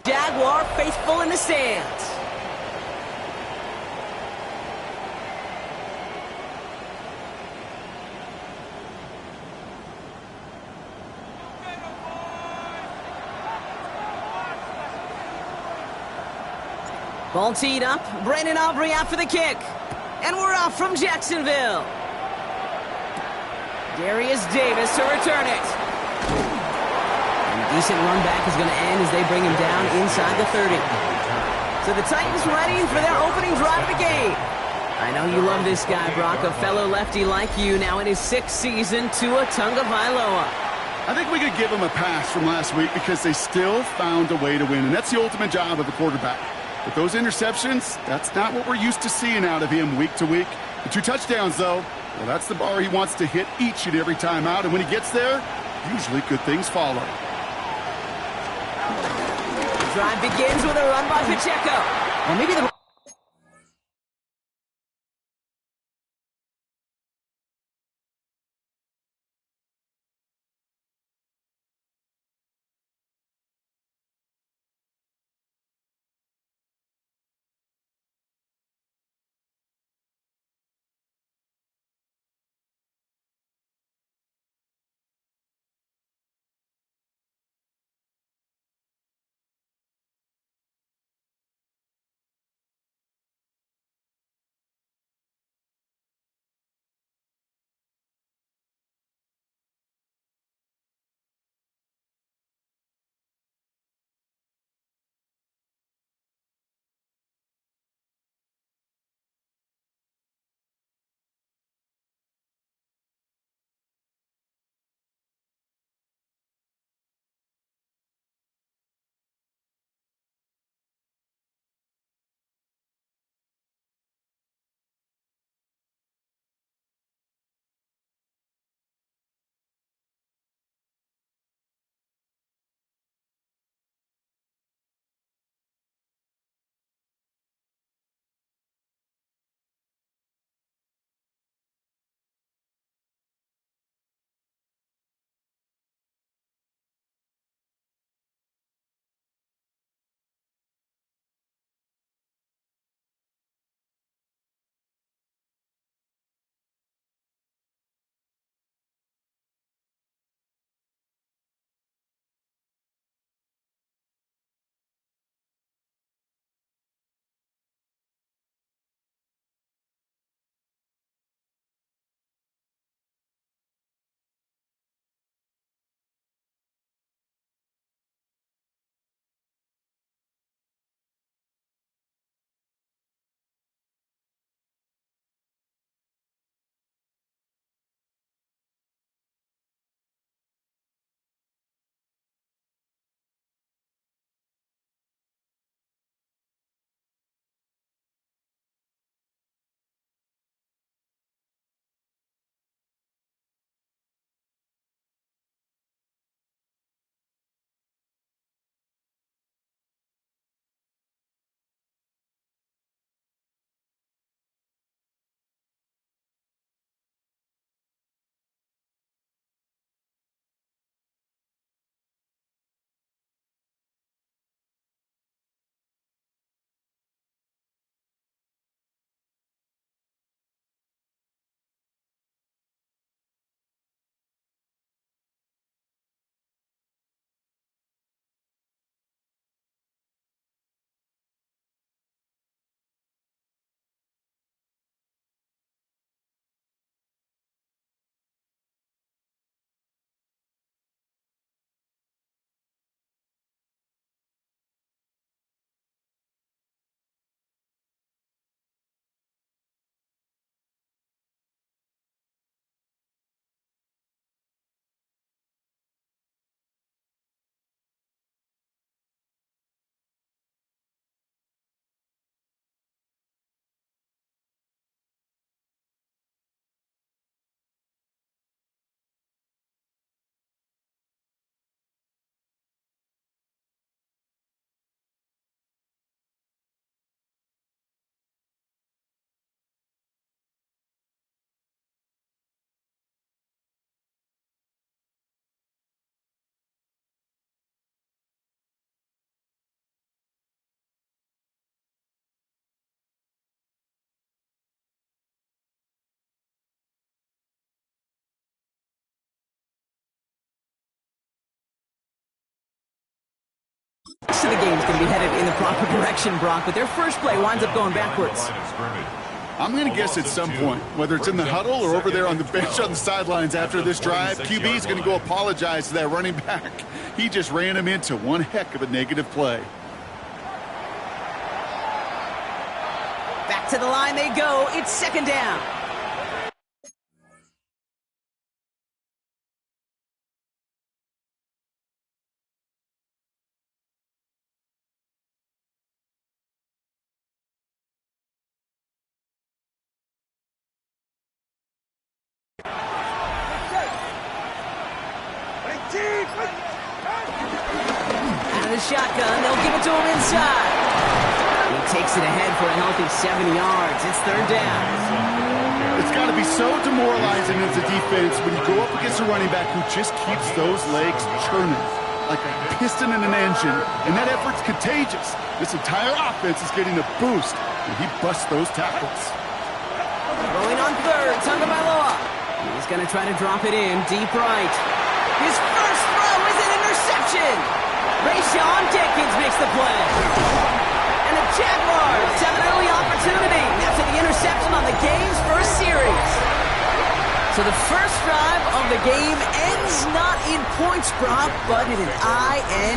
Jaguar faithful in the stands. Ball teed up. Brandon Aubrey out for the kick. And we're off from Jacksonville. Darius Davis to return it. And a decent run back is going to end as they bring him down inside the 30. So the Titans ready for their opening drive of the game. I know you love this guy, Brock, a fellow lefty like you, now in his 6th season, Tua Tagovailoa. I think we could give him a pass from last week because they still found a way to win, and that's the ultimate job of a quarterback. But those interceptions, that's not what we're used to seeing out of him week to week. The 2 touchdowns, though, well, that's the bar he wants to hit each and every time out. And when he gets there, usually good things follow. The drive begins with a run by Pacheco. Well, maybe the So the game's going to be headed in the proper direction, Brock, but their first play winds up going backwards. I'm going to guess at some point, whether it's in the huddle or over there on the bench on the sidelines after this drive, QB is going to go apologize to that running back. He just ran him into one heck of a negative play. Back to the line they go. It's second down. Out of the shotgun, they'll give it to him inside. He takes it ahead for a healthy 7 yards. It's third down. It's got to be so demoralizing as a defense when you go up against a running back who just keeps those legs churning like a piston in an engine, and that effort's contagious. This entire offense is getting a boost when he busts those tackles. Rolling on third, Tagovailoa. He's going to try to drop it in deep right. His first throw is an interception. Rayshawn Jenkins makes the play. And the Jaguars have an early opportunity after the interception on the game's first series. So the first drive of the game ends not in points, Brock, but in an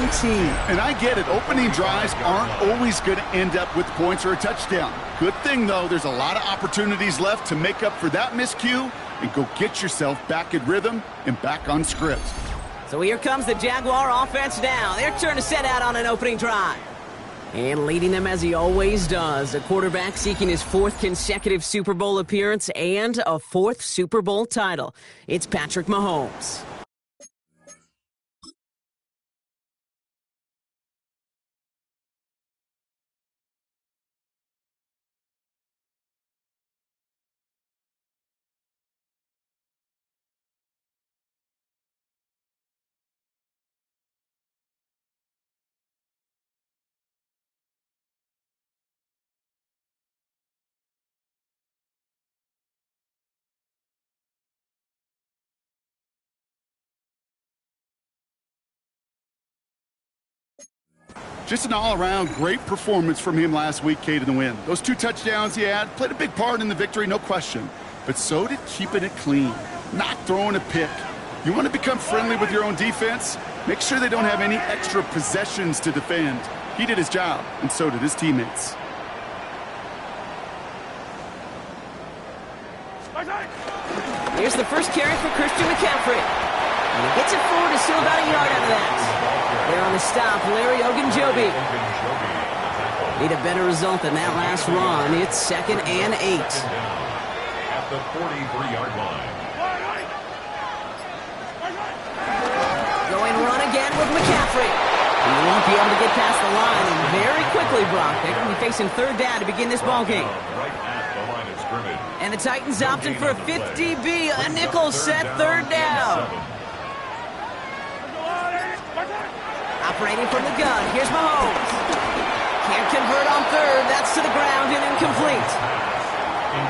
INT. And I get it. Opening drives aren't always going to end up with points or a touchdown. Good thing, though, there's a lot of opportunities left to make up for that miscue and go get yourself back in rhythm and back on script. So here comes the Jaguar offense now. Their turn to set out on an opening drive. And leading them as he always does, a quarterback seeking his 4th consecutive Super Bowl appearance and a 4th Super Bowl title. It's Patrick Mahomes. Just an all-around great performance from him last week, Kate, in the win. Those 2 touchdowns he had played a big part in the victory, no question. But so did keeping it clean, not throwing a pick. You want to become friendly with your own defense? Make sure they don't have any extra possessions to defend. He did his job, and so did his teammates. Here's the first carry for Christian McCaffrey. And he gets it forward to steal about a yard out of that. There on the stop, Larry Ogunjobi. Need a better result than that last run. It's 2nd and 8. At the 43-yard line. Going run again with McCaffrey. He won't be able to get past the line, and very quickly, Brock, they're going to be facing third down to begin this ball game. Right at the line of scrimmage. And the Titans opting for a 50B, a nickel set third down. Operating from the gun, here's Mahomes. Can't convert on third, that's to the ground and incomplete.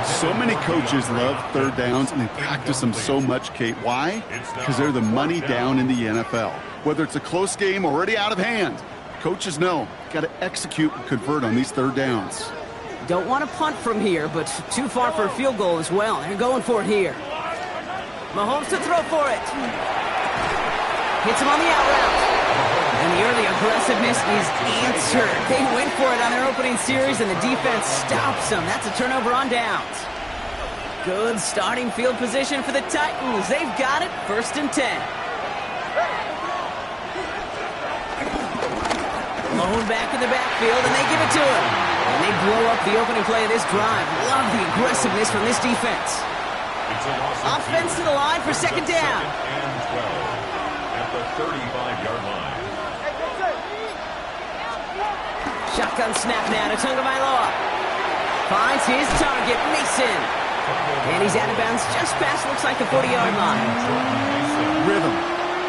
So many coaches love third downs, and they practice them so much, Kate. Why? Because they're the money down in the NFL. Whether it's a close game already out of hand, coaches know got to execute and convert on these third downs. Don't want to punt from here, but too far for a field goal as well. They're going for it here. Mahomes to throw for it. Hits him on the out route. And the early aggressiveness is answered. They went for it on their opening series, and the defense stops them. That's a turnover on downs. Good starting field position for the Titans. They've got it, 1st and 10. Malone back in the backfield, and they give it to him. And they blow up the opening play of this drive. Love the aggressiveness from this defense. Offense to the line for 2nd down. And 12 at the 35-yard line. Shotgun snap now to Tagovailoa. Finds his target, Mason. And he's out of bounds just past, looks like, the 40-yard line. Rhythm.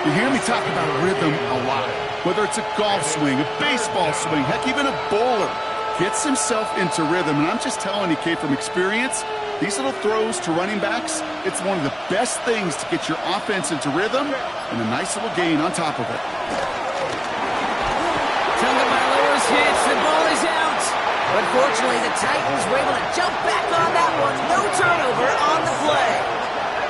You hear me talk about rhythm a lot. Whether it's a golf swing, a baseball swing, heck, even a bowler gets himself into rhythm. And I'm just telling you, Kate, from experience, these little throws to running backs, it's one of the best things to get your offense into rhythm and a nice little gain on top of it. But fortunately, the Titans were able to jump back on that one. No turnover on the play.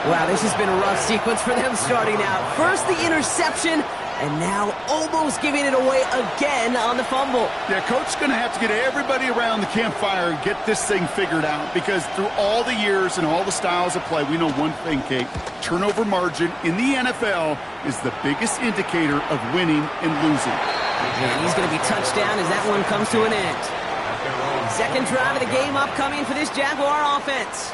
Wow, this has been a rough sequence for them starting out. First the interception, and now almost giving it away again on the fumble. Yeah, Coach's going to have to get everybody around the campfire and get this thing figured out, because through all the years and all the styles of play, we know one thing, Kate. Turnover margin in the NFL is the biggest indicator of winning and losing. And he's going to be touchdown as that one comes to an end. Second drive of the game upcoming for this Jaguar offense.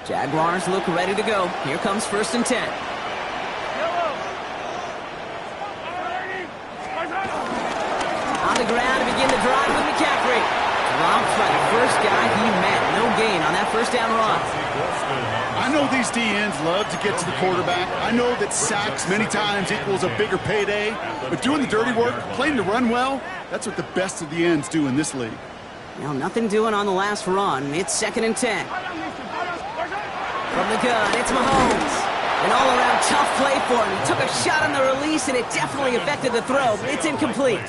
Jaguars look ready to go. Here comes 1st and 10. On the ground to begin the drive with McCaffrey. Dropped by the first guy he met. No gain on that first down run. I know these DNs love to get to the quarterback. I know that sacks many times equals a bigger payday. But doing the dirty work, playing to run well, that's what the best of the ends do in this league. Now, nothing doing on the last run. It's 2nd and 10. From the gun, it's Mahomes. An all-around tough play for him. He took a shot on the release, and it definitely affected the throw. It's incomplete.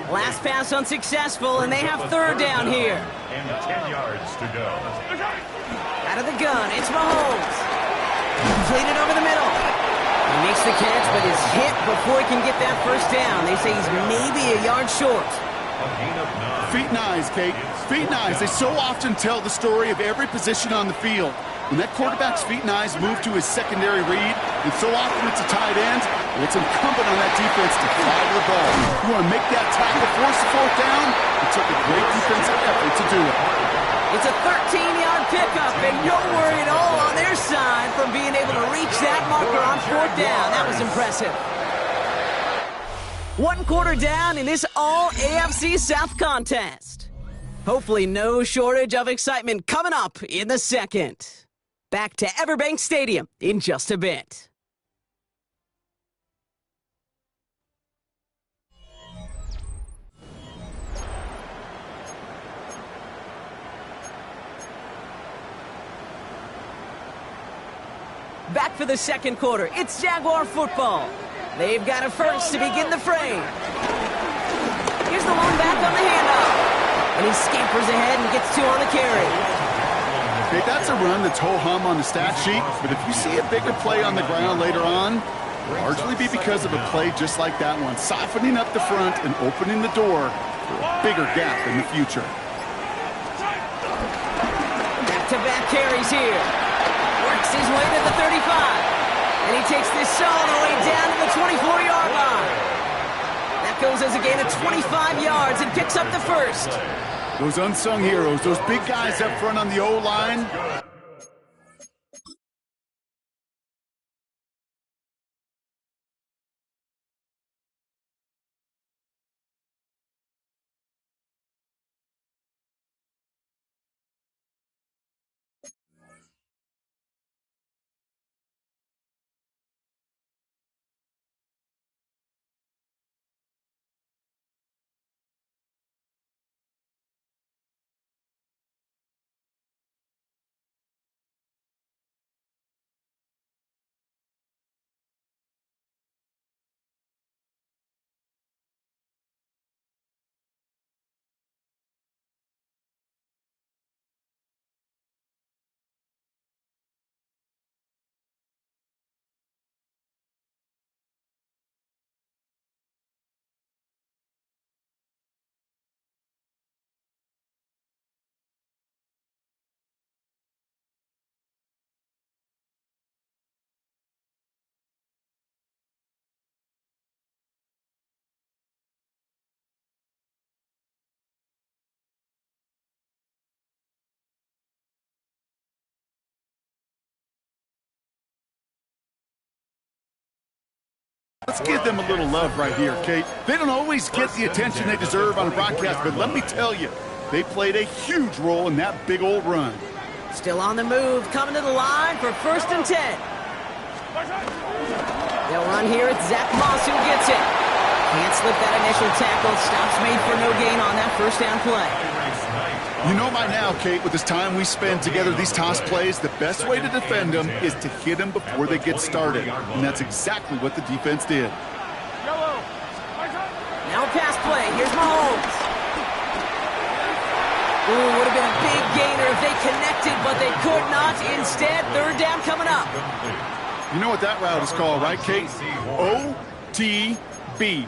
Last pass unsuccessful, and they have 3rd down here. And 10 yards to go. Out of the gun, it's Mahomes. Completed over the middle. He makes the catch, but is hit before he can get that first down. They say he's maybe a yard short. Feet and eyes, Kate. Feet and eyes. They so often tell the story of every position on the field. When that quarterback's feet and eyes move to his secondary read, and so often it's a tight end, well, it's incumbent on that defense to fly to the ball. You want to make that tackle, force the 4th down? It took a great defensive effort to do it. It's a 13-yard pickup, and no worry at all on their side from being able to reach that marker on 4th down. That was impressive. 1 quarter down in this all AFC South contest. Hopefully no shortage of excitement coming up in the second. Back to Everbank Stadium in just a bit. Back for the second quarter. It's Jaguar football. They've got a first to begin the fray. Here's the one back on the handoff. And he scampers ahead and gets 2 on the carry. Okay, that's a run that's ho-hum on the stat sheet, but if you see a bigger play on the ground later on, largely be because of a play just like that one, softening up the front and opening the door for a bigger gap in the future. Back-to-back carries here. Works his way to the 35. And he takes this all the way down to the 24-yard line. That goes as a gain of 25 yards and picks up the first. Those unsung heroes, those big guys up front on the O-line. Let's give them a little love right here, Kate. They don't always get the attention they deserve on a broadcast, but let me tell you, they played a huge role in that big old run. Still on the move, coming to the line for 1st and 10. They'll run here. It's Zach Moss who gets it. Can't slip that initial tackle. Stops made for no gain on that first down play. You know by now, Kate, with this time we spend together these toss plays, the best way to defend them is to hit them before they get started. And that's exactly what the defense did. Now a pass play. Here's Mahomes. Ooh, would have been a big gainer if they connected, but they could not. Instead, third down coming up. You know what that route is called, right, Kate? OTB.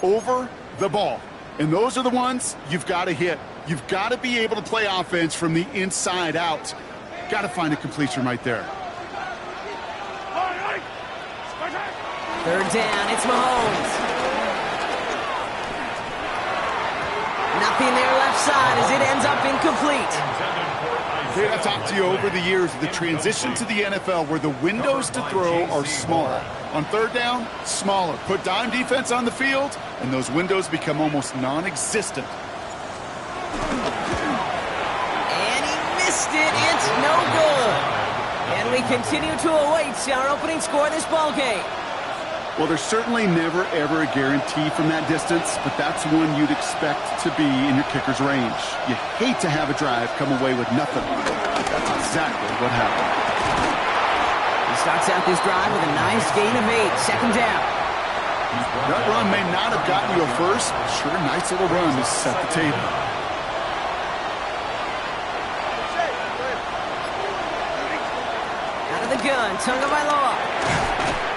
Over the ball. And those are the ones you've got to hit. You've got to be able to play offense from the inside out. Got to find a completion right there. Third down, it's Mahomes. Nothing there left side as it ends up incomplete. Kate, I've talked to you over the years of the transition to the NFL where the windows to throw are small. On third down, smaller. Put dime defense on the field, and those windows become almost non-existent. And he missed it. It's no good. And we continue to await our opening score of this ballgame. Well, there's certainly never, ever a guarantee from that distance, but that's one you'd expect to be in your kicker's range. You hate to have a drive come away with nothing. That's exactly what happened. He starts out this drive with a nice gain of 8. Second down. That run may not have gotten you a first, but sure, nice little run to set the table. Out of the gun, Tagovailoa.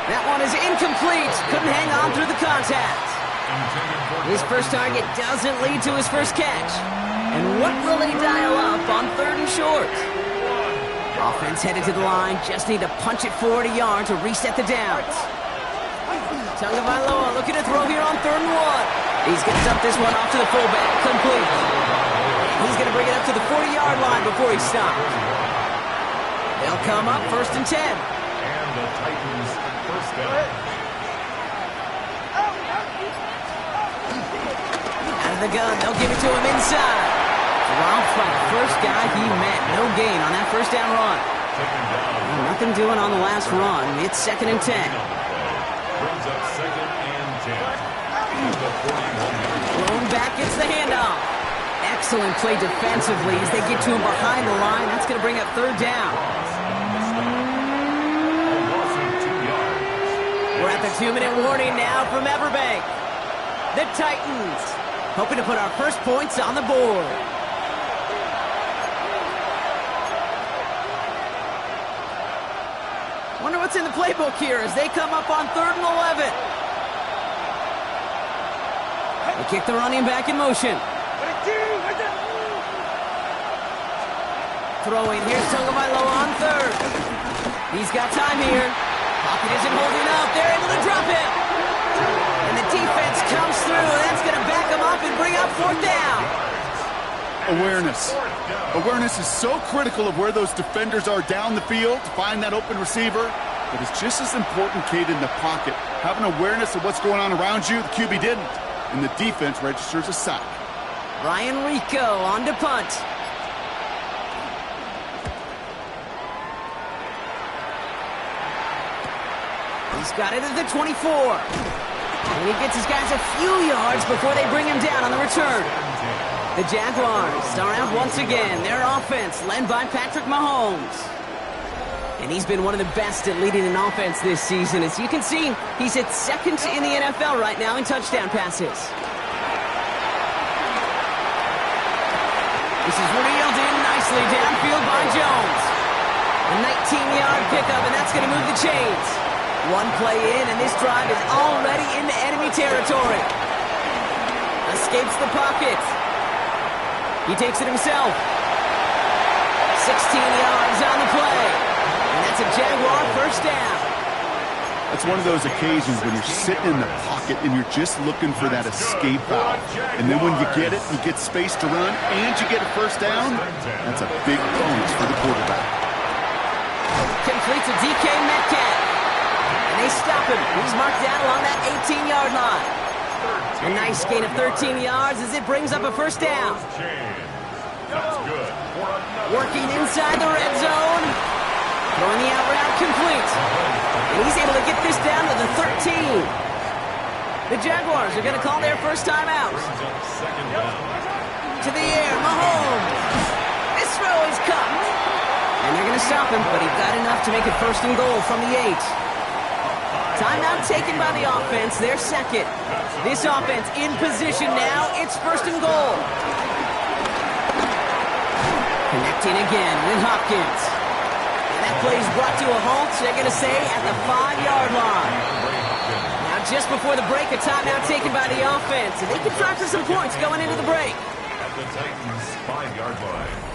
That one is incomplete. Couldn't hang on through the contact. His first target doesn't lead to his first catch. And what will they dial up on third and short? Offense headed to the line. Just need to punch it forward a yard to reset the downs. Tagovailoa looking to throw here on third and 1. He's going to dump this one off to the fullback. Complete. He's going to bring it up to the 40-yard line before he stops. They'll come up first and 10. And the Titans first down. Out of the gun, they'll give it to him inside. Dropped by the first guy he met. No gain on that first down run. Well, nothing doing on the last run. It's second and 10. Brings up second and 10. The 41-yard line. Thrown back, gets the handoff. Excellent play defensively as they get to him behind the line. That's going to bring up third down. We're at the 2-minute warning now from Everbank. The Titans hoping to put our first points on the board. Wonder what's in the playbook here as they come up on third and 11. They kick the running back in motion. Throwing, here's Tagovailoa on third. He's got time here. Pocket isn't holding up. They're able to drop him. And the defense comes through. That's going to back him up and bring up fourth down. Awareness. Awareness is so critical of where those defenders are down the field to find that open receiver. But it's just as important, Kate, in the pocket. Having awareness of what's going on around you, the QB didn't. And the defense registers a sack. Ryan Rico on to punt. He's got it at the 24. And he gets his guys a few yards before they bring him down on the return. The Jaguars are out once again. Their offense led by Patrick Mahomes. And he's been one of the best at leading an offense this season. As you can see, he's at second in the NFL right now in touchdown passes. This is reeled in nicely downfield by Jones. A 19-yard pickup, and that's going to move the chains. One play in, and this drive is already into enemy territory. Escapes the pocket. He takes it himself. 16 yards on the play. And that's a Jaguar first down. That's one of those occasions when you're sitting in the pocket and you're just looking for that escape valve. And then when you get it, you get space to run, and you get a first down, that's a big bonus for the quarterback. Complete to DK Metcalf. And they stop him. He's marked down along that 18-yard line. A nice gain of 13 yards as it brings up a first down. Working inside the red zone. Throwing the out route complete. And he's able to get this down to the 13. The Jaguars are going to call their first timeout. Brings up second down. To the air, Mahomes. This throw is cut. And they're going to stop him, but he got enough to make it first and goal from the 8. Timeout taken by the offense, their second. This offense in position now. It's first and goal. Connecting again with Hopkins. And that play's brought to a halt, they're going to say, at the 5-yard line. Now, just before the break, a timeout taken by the offense. And they can try for some points going into the break. At the Titans' 5-yard line.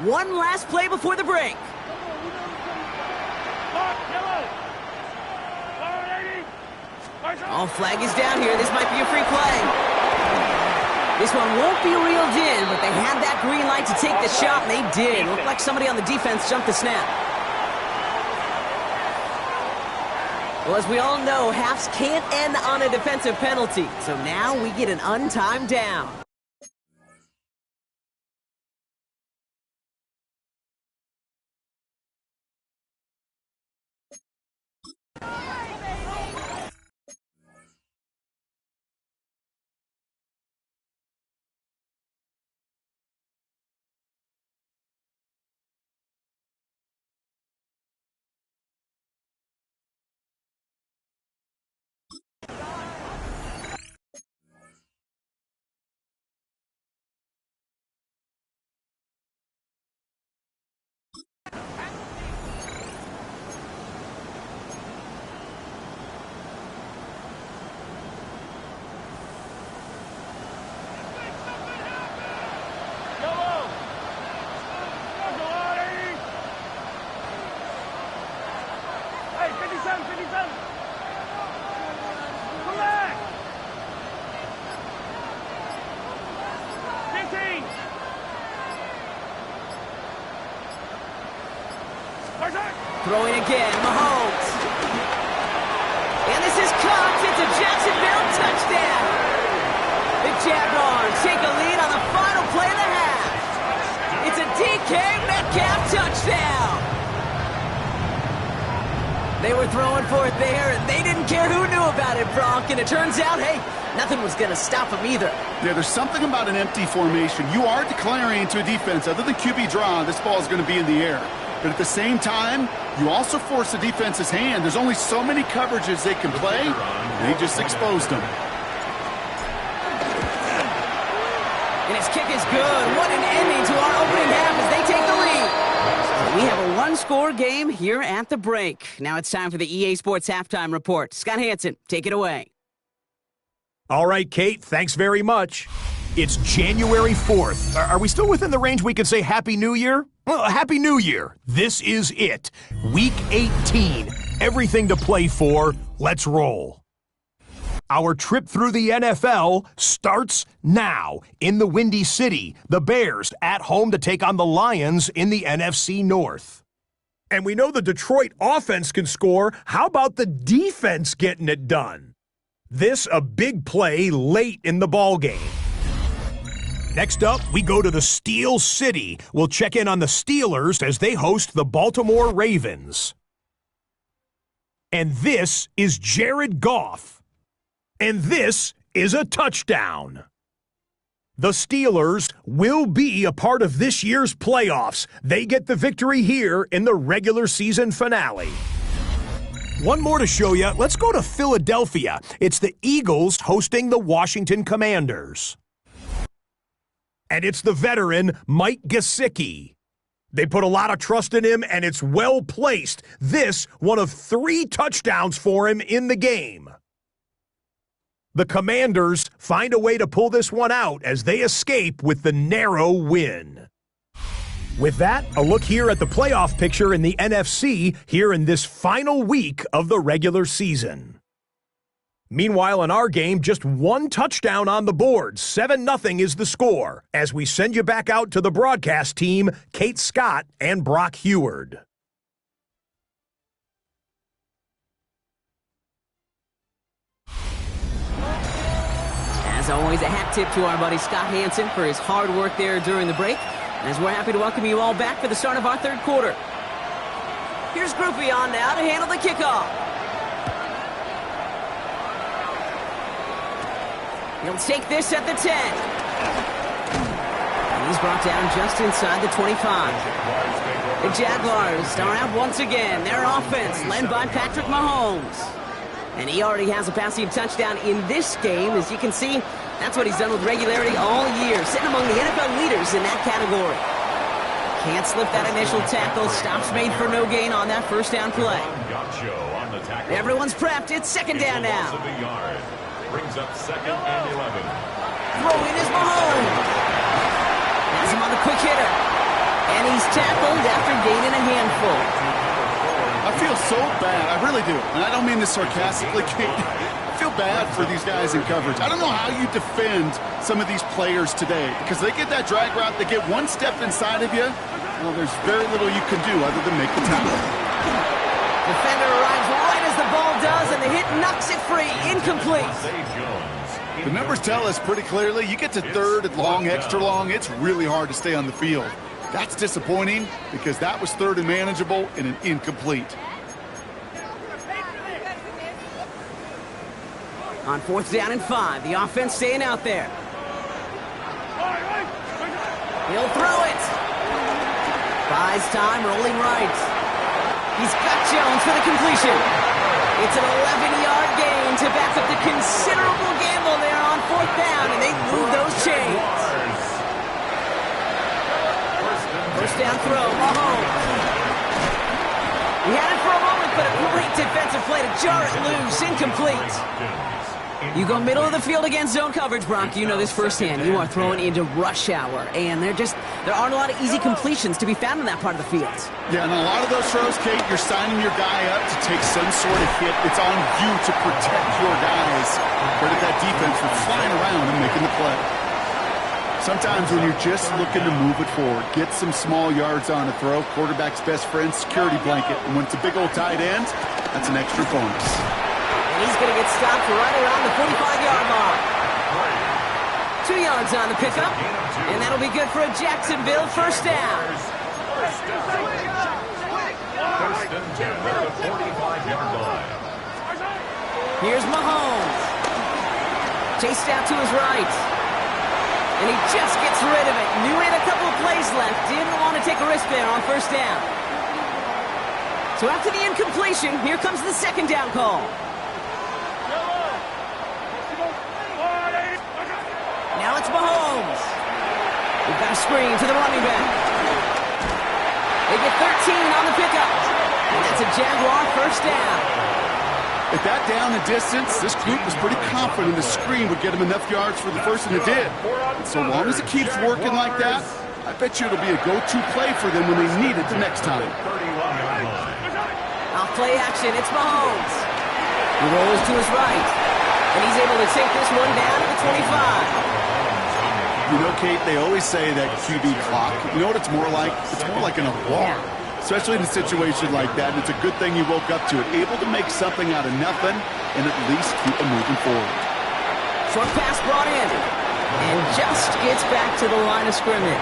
One last play before the break. Oh, flag is down here. This might be a free play. This one won't be reeled in, but they had that green light to take the shot, and they did. Looked like somebody on the defense jumped the snap. Well, as we all know, halves can't end on a defensive penalty. So now we get an untimed down. Throwing again, Mahomes. And this is caught. It's a Jacksonville touchdown. The Jaguars take a lead on the final play of the half. It's a DK Metcalf touchdown. They were throwing for it there, and they didn't care who knew about it, Bronk. And it turns out, hey, nothing was going to stop them either. Yeah, there's something about an empty formation. You are declaring to a defense, other than QB draw, this ball is going to be in the air. But at the same time, you also force the defense's hand. There's only so many coverages they can play. They just exposed them. And his kick is good. What an ending to our opening half as they take the lead. We have a one-score game here at the break. Now it's time for the EA Sports Halftime Report. Scott Hansen, take it away. All right, Kate, thanks very much. It's January 4th. Are we still within the range we could say Happy New Year? Well, Happy New Year. This is it. Week 18. Everything to play for. Let's roll. Our trip through the NFL starts now. In the Windy City, the Bears at home to take on the Lions in the NFC North. And we know the Detroit offense can score. How about the defense getting it done? This a big play late in the ballgame. Next up, we go to the Steel City. We'll check in on the Steelers as they host the Baltimore Ravens. And this is Jared Goff. And this is a touchdown. The Steelers will be a part of this year's playoffs. They get the victory here in the regular season finale. One more to show you. Let's go to Philadelphia. It's the Eagles hosting the Washington Commanders. And it's the veteran Mike Gesicki. They put a lot of trust in him, and it's well placed. This, one of 3 touchdowns for him in the game. The Commanders find a way to pull this one out as they escape with the narrow win. With that, a look here at the playoff picture in the NFC here in this final week of the regular season. Meanwhile, in our game, just 1 touchdown on the board. 7-0 is the score. As we send you back out to the broadcast team, Kate Scott and Brock Heward. As always, a hat tip to our buddy Scott Hansen for his hard work there during the break. As we're happy to welcome you all back for the start of our third quarter. Here's Groupie on now to handle the kickoff. He'll take this at the 10. And he's brought down just inside the 25. The Jaguars start out once again. Their offense led by Patrick Mahomes. And he already has a passing touchdown in this game. As you can see, that's what he's done with regularity all year, sitting among the NFL leaders in that category. Can't slip that initial tackle. Stops made for no gain on that first down play. Everyone's prepped. It's second down now. Brings up second and 11. Throwing is Mahomes. Has him on the quick hitter. And he's tackled after gaining a handful. I feel so bad. I really do. And I don't mean this sarcastically, Kate. I feel bad for these guys in coverage. I don't know how you defend some of these players today because they get that drag route, they get one step inside of you. Well, there's very little you can do other than make the tackle. Defender arrives right as the ball does, and the hit knocks it free. Incomplete. The numbers tell us pretty clearly, you get to third and long, extra long, it's really hard to stay on the field. That's disappointing because that was third and manageable and an incomplete. On fourth down and 5, the offense staying out there. He'll throw it. Buys time, rolling right. He's got Jones for the completion. It's an 11-yard gain to back up the considerable gamble there on fourth down, and they move those chains. First down throw, Mahomes. He had it for a moment, but a great defensive play to jar it loose. Incomplete. You go middle of the field against zone coverage, Brock. You know this firsthand. You are throwing into rush hour, and there aren't a lot of easy completions to be found in that part of the field. Yeah, and a lot of those throws, Kate, you're signing your guy up to take some sort of hit. It's on you to protect your guys. Credit that defense for flying around and making the play. Sometimes when you're just looking to move it forward, get some small yards on a throw, quarterback's best friend, security blanket. And when it's a big old tight end, that's an extra bonus. And he's going to get stopped right around the 45-yard mark. 2 yards on the pickup, and that'll be good for a Jacksonville first down. First and 10 at the 45-yard line. Here's Mahomes. Chased out to his right. And he just gets rid of it. Knew he had a couple of plays left. Didn't want to take a risk there on first down. So after the incompletion, here comes the second down call. Now it's Mahomes. We've got a screen to the running back. They get 13 on the pickup. And that's a Jaguar first down. At that down and distance, this group was pretty confident the screen would get him enough yards for the first, and it did. And so long as it keeps working like that, I bet you it'll be a go-to play for them when they need it the next time. Off play action, it's Mahomes. He rolls to his right, and he's able to take this one down to the 25. You know, Kate, they always say that QB clock, you know what it's more like? It's more like an alarm. Especially in a situation like that, and it's a good thing you woke up to it. Able to make something out of nothing and at least keep them moving forward. Short pass brought in, and just gets back to the line of scrimmage.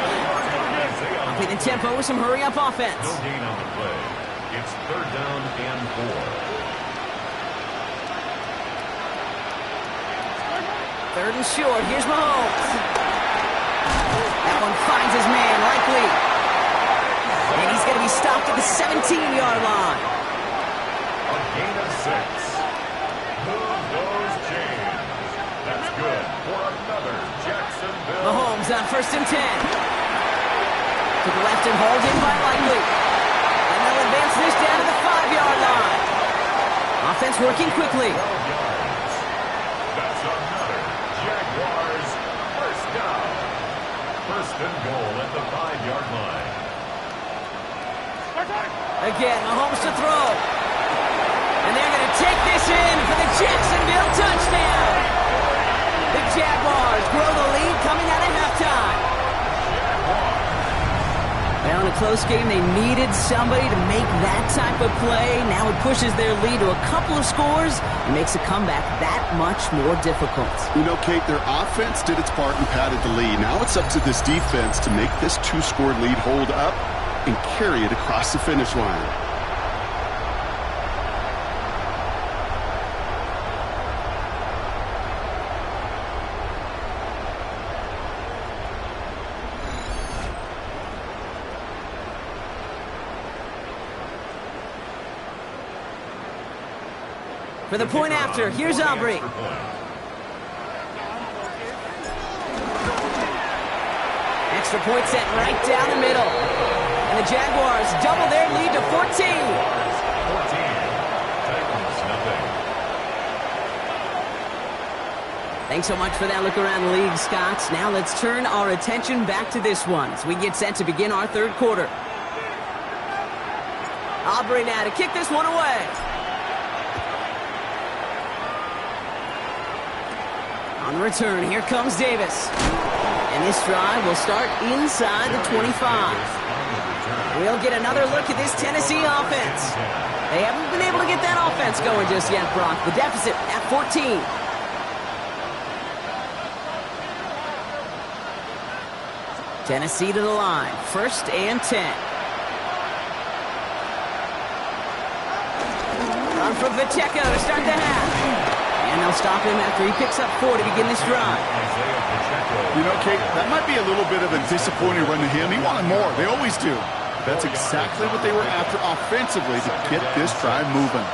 Upping the tempo with some hurry-up offense. No gain on the play. It's third down and 4. Third and short, here's Mahomes. That one finds his man, likely. And he's going to be stopped at the 17-yard line. A gain of 6. Move those chains. That's good for another Jacksonville. Mahomes on first and 10. To the left and hauled in by Likely. And they'll advance this down to the 5-yard line. Offense working quickly. 12 yards. That's another Jaguars first down. First and goal at the 5-yard line. Again, Mahomes to throw. And they're going to take this in for the Jacksonville touchdown. The Jaguars grow the lead coming out of halftime. Well, Well, in a close game, they needed somebody to make that type of play. Now it pushes their lead to a couple of scores and makes a comeback that much more difficult. You know, Kate, their offense did its part and padded the lead. Now it's up to this defense to make this two-score lead hold up and carry it across the finish line. For the point after, here's Aubrey. Extra point set right down the middle. And the Jaguars double their lead to 14. Thanks so much for that look around the league, Scott. Now let's turn our attention back to this one as we get set to begin our third quarter. Aubrey now to kick this one away. On the return, here comes Davis. And this drive will start inside the 25. We'll get another look at this Tennessee offense. They haven't been able to get that offense going just yet, Brock. The deficit at 14. Tennessee to the line. 1st and 10. Run from Pacheco to start the half. And they'll stop him after he picks up 4 to begin this drive. You know, Kate, that might be a little bit of a disappointing run to him. He wanted more. They always do. That's exactly what they were after offensively to get this drive moving.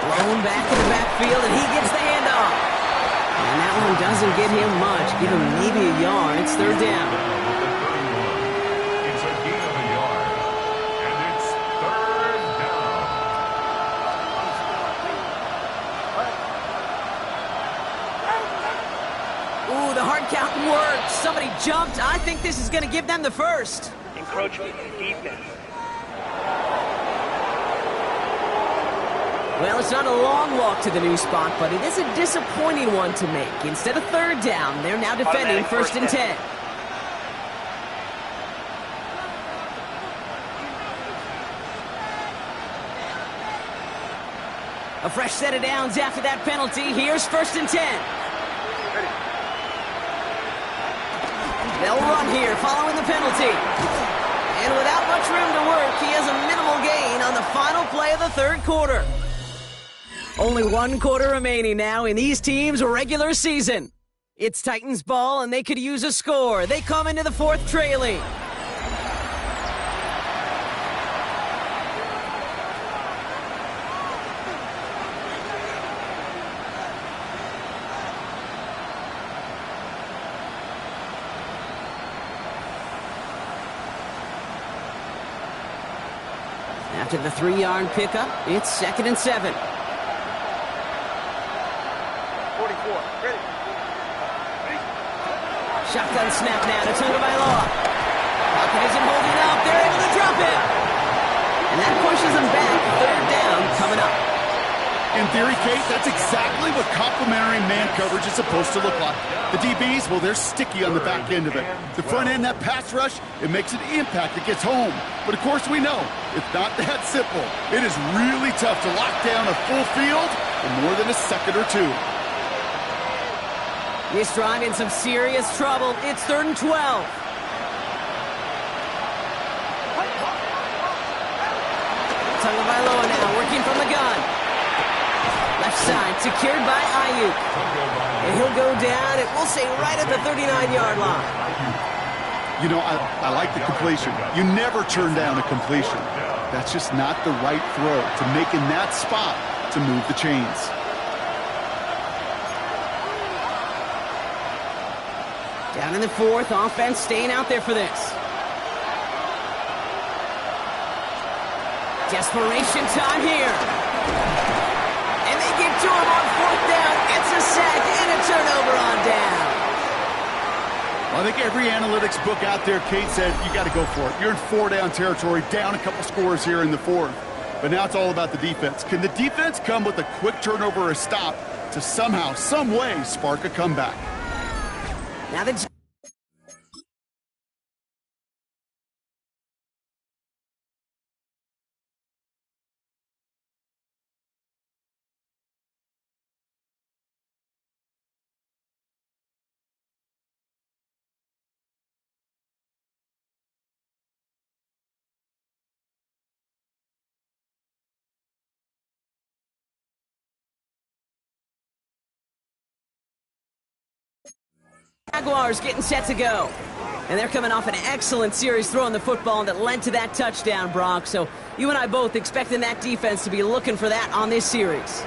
Thrown back in the backfield, and he gets the handoff. And that one doesn't get him much. Give him maybe a yard. It's 3rd down. It's a gain of a yard. And it's 3rd down. Ooh, the hard count worked. Somebody jumped. I think this is going to give them the first. Encroachment defense. Well, it's not a long walk to the new spot, but it is a disappointing one to make. Instead of 3rd down, they're now defending 1st and 10. A fresh set of downs after that penalty. Here's 1st and 10. They'll run here following the penalty. And without much room to work, he has a minimal gain on the final play of the 3rd quarter. Only 1 quarter remaining now in these teams' regular season. It's Titans ball, and they could use a score. They come into the 4th trailing. After the 3-yard pickup, it's 2nd and 7. 44. Ready. Shotgun snap now to Tagovailoa. Pocket isn't holding up. They're able to drop him. And that pushes them back. 3rd down coming up. In theory, Kate, that's exactly what complementary man coverage is supposed to look like. The DBs, well, they're sticky on the back end of it. The front end, that pass rush, it makes an impact. It gets home. But, of course, we know it's not that simple. It is really tough to lock down a full field in more than a second or two. This drive in some serious trouble. It's 3rd and 12. Tagovailoa now working from the gun. Left side secured by Ayuk. And he'll go down, and we'll say right at the 39-yard line. You know, I like the completion. You never turn down a completion. That's just not the right throw to make in that spot to move the chains. Down in the 4th, offense staying out there for this. Desperation time here. And they get to him on 4th down. It's a sack and a turnover on down. Well, I think every analytics book out there, Kate, said you got to go for it. You're in 4-down territory, down a couple scores here in the 4th. But now it's all about the defense. Can the defense come with a quick turnover or a stop to somehow, some way, spark a comeback? Now the Jaguars getting set to go. And they're coming off an excellent series throwing the football that led to that touchdown, Brock. So you and I both expecting that defense to be looking for that on this series.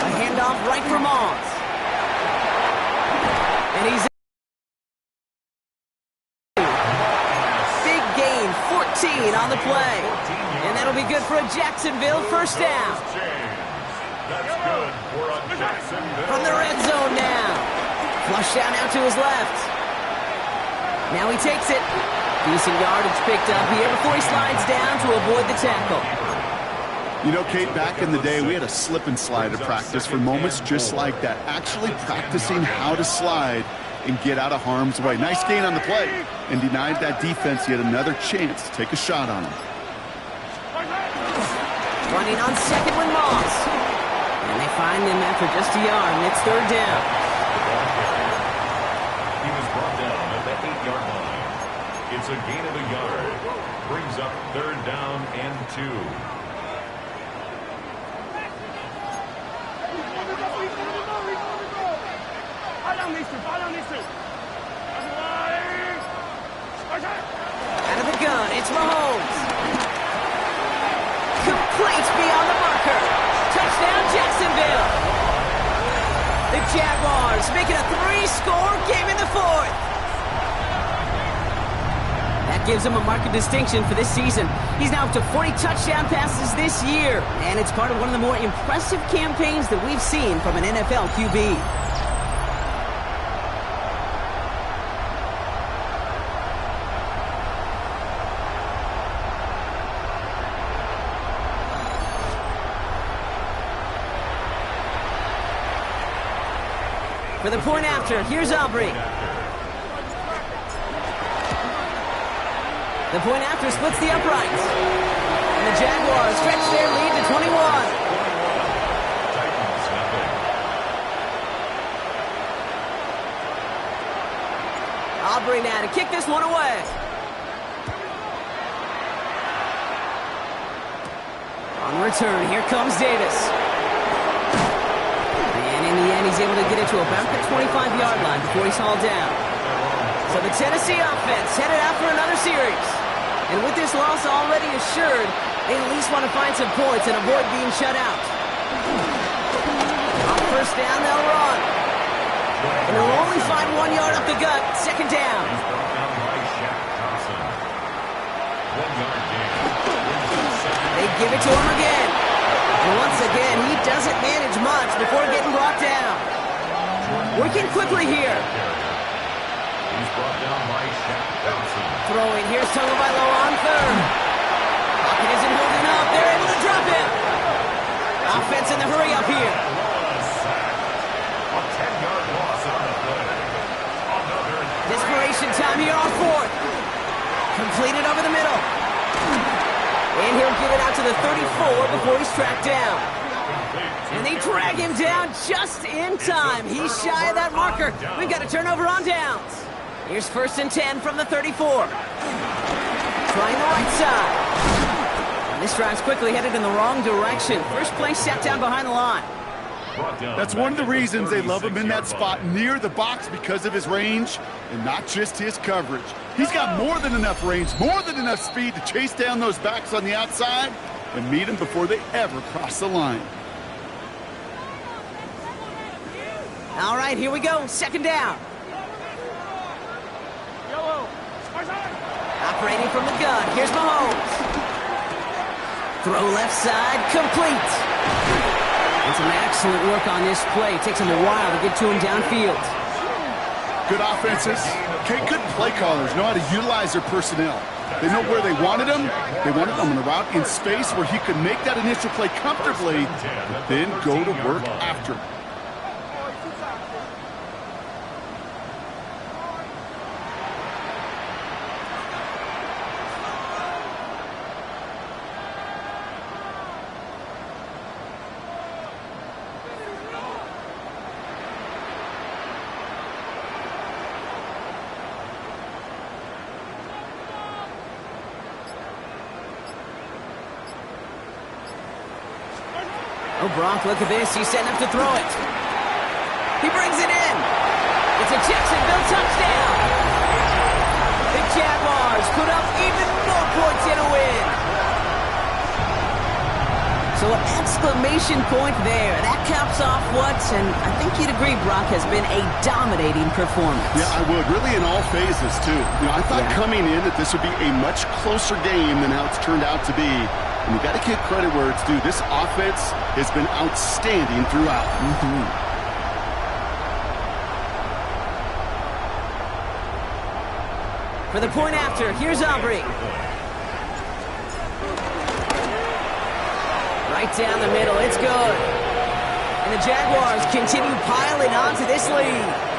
A handoff right for Moss. And he's big gain, 14 on the play. And that'll be good for a Jacksonville first down. That's good for a Jacksonville. From the red zone now. Flush down out to his left. Now he takes it. Decent yardage picked up here before he slides down to avoid the tackle. You know, Kate, back in the day, we had a slip and slide at practice for moments just like that. Actually practicing how to slide and get out of harm's way. Nice gain on the play and denied that defense yet another chance to take a shot on him. Running on second with Moss. And they find him after just a yard, and it's third down. He was brought down at the 8-yard line. It's a gain of a yard. Brings up third down and 2. Out of the gun, it's Mahomes. Complete beyond the marker. Touchdown, Jacksonville. The Jaguars making a 3-score game in the fourth. That gives him a marked distinction for this season. He's now up to 40 touchdown passes this year, and it's part of one of the more impressive campaigns that we've seen from an NFL QB. For the point after, here's Aubrey. The point after splits the uprights. And the Jaguars stretch their lead to 21. Aubrey now to kick this one away. On the return, here comes Davis. In the end, he's able to get it to about the 25-yard line before he's hauled down. So the Tennessee offense headed out for another series. And with this loss already assured, they at least want to find some points and avoid being shut out. On first down, they'll run. And they'll only find 1 yard up the gut, second down. They give it to him again. And once again, he doesn't manage much before getting brought down. Working quickly here. He's brought down by Shaq Johnson. Throwing, here's Tagovailoa on third. Pocket isn't holding up. They're able to drop him. Offense in the hurry up here. A 10-yard loss on the play. Desperation time here on fourth. Completed over the middle. And he'll get it out to the 34 before he's tracked down. And they drag him down just in time. He's shy of that marker. We've got a turnover on downs. Here's first and 10 from the 34. Trying the right side. And this drive's quickly headed in the wrong direction. First play set down behind the line. That's one of the reasons they love him in that spot near the box, because of his range and not just his coverage. He's got more than enough range, more than enough speed to chase down those backs on the outside and meet them before they ever cross the line. All right, here we go. Second down. Operating from the gun. Here's Mahomes. Throw left side, complete. And some excellent work on this play. It takes him a while to get to him downfield. Good offenses. Good play callers know how to utilize their personnel. They know where they wanted him. They wanted him on the route in space where he could make that initial play comfortably, but then go to work after. Oh, Brock, look at this. He's setting up to throw it. He brings it in. It's a Jacksonville touchdown. The Jaguars put up even more points in a win. So an exclamation point there. That caps off what, and I think you'd agree, Brock, has been a dominating performance. Yeah, I would. Really in all phases, too. I thought coming in that this would be a much closer game than how it's turned out to be. And you got to give credit where it's due. This offense has been outstanding throughout. For the point after, here's Aubrey. Right down the middle, it's good. And the Jaguars continue piling on to this lead.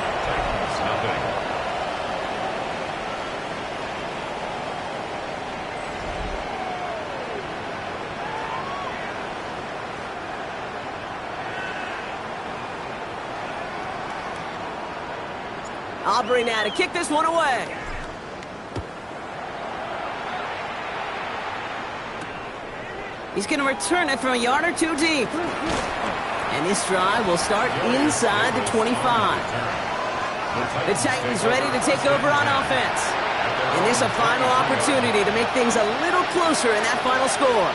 Aubrey now to kick this one away. He's going to return it from a yard or two deep. And this drive will start inside the 25. The Titans ready to take over on offense. And this a final opportunity to make things a little closer in that final score.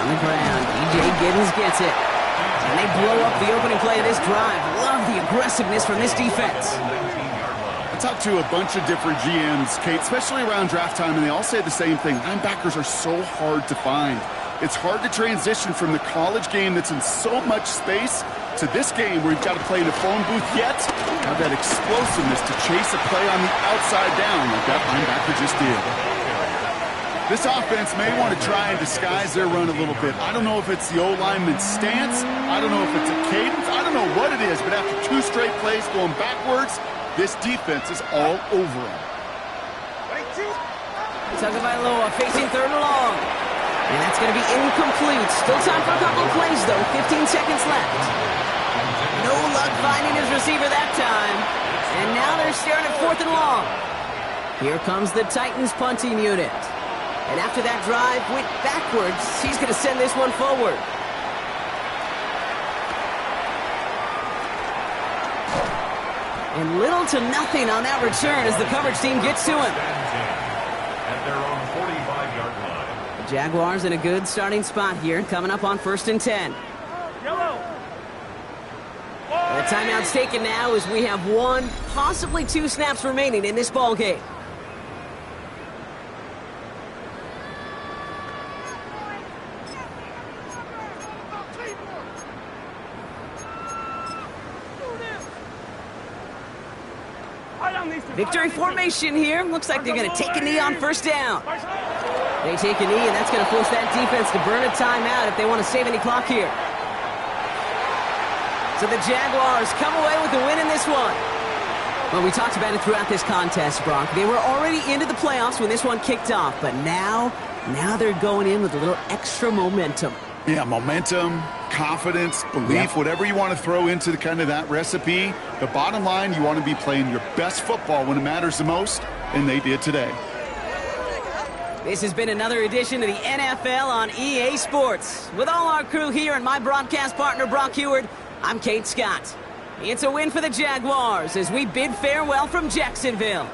On the ground, DJ Giddens gets it. And they blow up the opening play of this drive. Love the aggressiveness from this defense. I talked to a bunch of different GMs, Kate, especially around draft time, and they all say the same thing. Linebackers are so hard to find. It's hard to transition from the college game that's in so much space to this game where you've got to play in a phone booth, yet have that explosiveness to chase a play on the outside down like that linebacker just did. This offense may want to try and disguise their run a little bit. I don't know if it's the O-lineman's stance. I don't know if it's a cadence. I don't know what it is, but after two straight plays going backwards, this defense is all over him. Tagovailoa facing third and long. And that's going to be incomplete. Still time for a couple of plays, though. 15 seconds left. No luck finding his receiver that time. And now they're staring at fourth and long. Here comes the Titans punting unit. And after that drive went backwards, he's going to send this one forward. And little to nothing on that return as the coverage team gets to him. At their own 45-yard line. The Jaguars in a good starting spot here, coming up on 1st and 10. The timeout's taken now as we have one, possibly two snaps remaining in this ball game. Victory formation here. Looks like they're going to take a knee on first down. They take a knee, and that's going to force that defense to burn a timeout if they want to save any clock here. So the Jaguars come away with the win in this one. Well, we talked about it throughout this contest, Brock. They were already into the playoffs when this one kicked off, but now they're going in with a little extra momentum. Yeah, momentum, confidence, belief, whatever you want to throw into the kind of that recipe. The bottom line, you want to be playing your best football when it matters the most, and they did today. This has been another edition of the NFL on EA Sports. With all our crew here and my broadcast partner, Brock Heward, I'm Kate Scott. It's a win for the Jaguars as we bid farewell from Jacksonville.